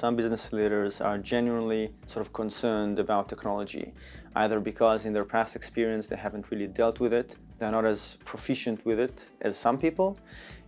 some business leaders are genuinely sort of concerned about technology, either because in their past experience they haven't really dealt with it, they're not as proficient with it as some people,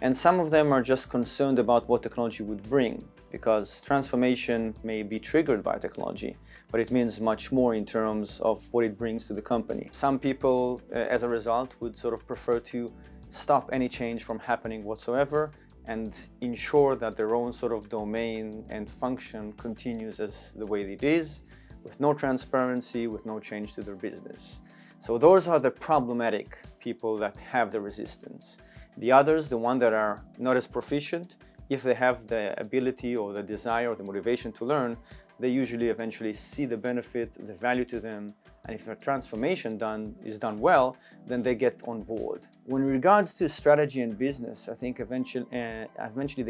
and some of them are just concerned about what technology would bring, because transformation may be triggered by technology, but it means much more in terms of what it brings to the company. Some people, as a result, would sort of prefer to stop any change from happening whatsoever and ensure that their own sort of domain and function continues as the way it is, with no transparency, with no change to their business. So those are the problematic people that have the resistance. The others, the ones that are not as proficient, if they have the ability or the desire or the motivation to learn, they usually eventually see the benefit, the value to them, and if their transformation is done well, then they get on board. When in regards to strategy and business, I think eventually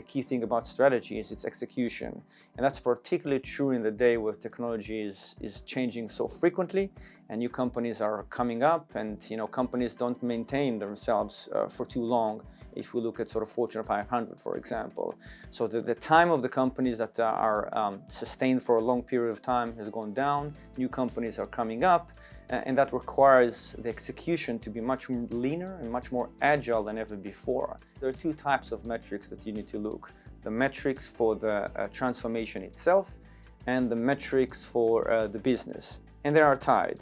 the key thing about strategy is its execution. And that's particularly true in the day where technology is changing so frequently and new companies are coming up, and companies don't maintain themselves for too long. If we look at sort of Fortune 500, for example. So the time of the companies that are sustained for a long period of time has gone down, new companies are coming up, and that requires the execution to be much leaner and much more agile than ever before. There are two types of metrics that you need to look. The metrics for the transformation itself and the metrics for the business, and they are tied.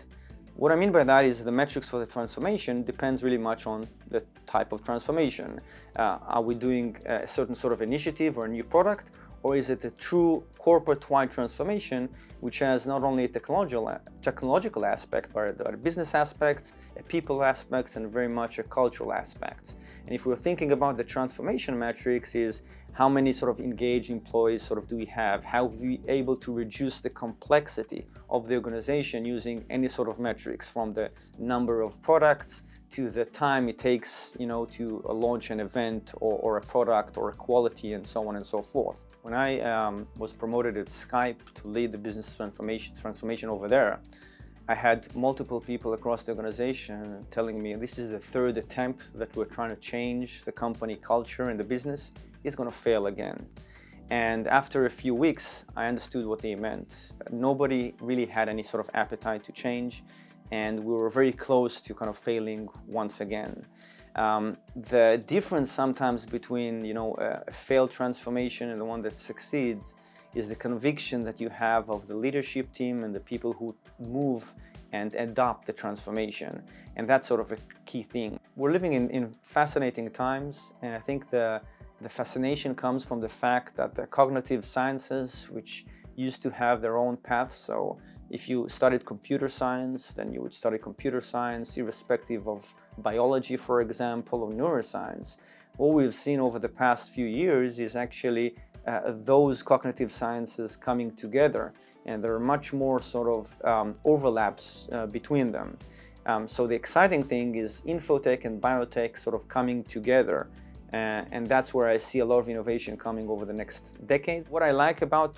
What I mean by that is the metrics for the transformation depends really much on the type of transformation. Are we doing a certain sort of initiative or a new product, or is it a true corporate-wide transformation which has not only a technological aspect, but a business aspects, a people aspects, and very much a cultural aspect. And if we're thinking about the transformation metrics, is how many sort of engaged employees sort of do we have? How are we able to reduce the complexity of the organization using any sort of metrics, from the number of products to the time it takes, to launch an event or a product or a quality, and so on and so forth. When I was promoted at Skype to lead the business transformation over there, I had multiple people across the organization telling me this is the third attempt that we're trying to change the company culture and the business. It's going to fail again. And after a few weeks, I understood what they meant. Nobody really had any sort of appetite to change, and we were very close to kind of failing once again. The difference sometimes between a failed transformation and the one that succeeds is the conviction that you have of the leadership team and the people who move and adopt the transformation. And that's sort of a key thing. We're living in fascinating times, and I think the fascination comes from the fact that the cognitive sciences, which used to have their own path, so if you studied computer science, then you would study computer science irrespective of biology, for example, or neuroscience. What we've seen over the past few years is actually those cognitive sciences coming together, and there are much more sort of overlaps between them. So the exciting thing is infotech and biotech sort of coming together, and that's where I see a lot of innovation coming over the next decade. What I like about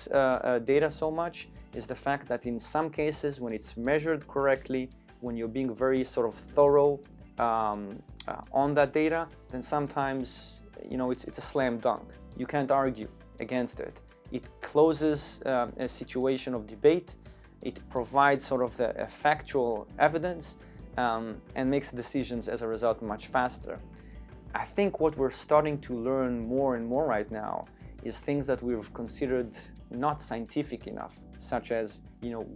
data so much is the fact that in some cases, when it's measured correctly, when you're being very sort of thorough on that data, then sometimes it's a slam dunk. You can't argue against it. It closes a situation of debate. It provides sort of the factual evidence and makes decisions as a result much faster. I think what we're starting to learn more and more right now is things that we've considered not scientific enough, such as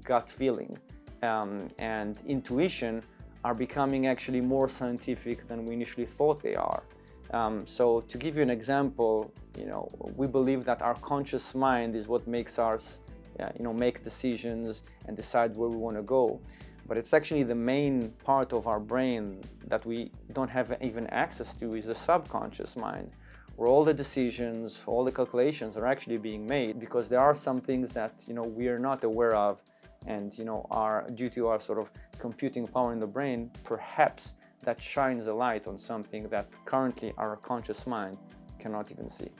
gut feeling and intuition are becoming actually more scientific than we initially thought they are. So to give you an example, we believe that our conscious mind is what makes us, make decisions and decide where we want to go. But it's actually the main part of our brain that we don't have even access to is the subconscious mind, where all the decisions, all the calculations are actually being made, because there are some things that we are not aware of, and are due to our sort of computing power in the brain, perhaps that shines a light on something that currently our conscious mind cannot even see.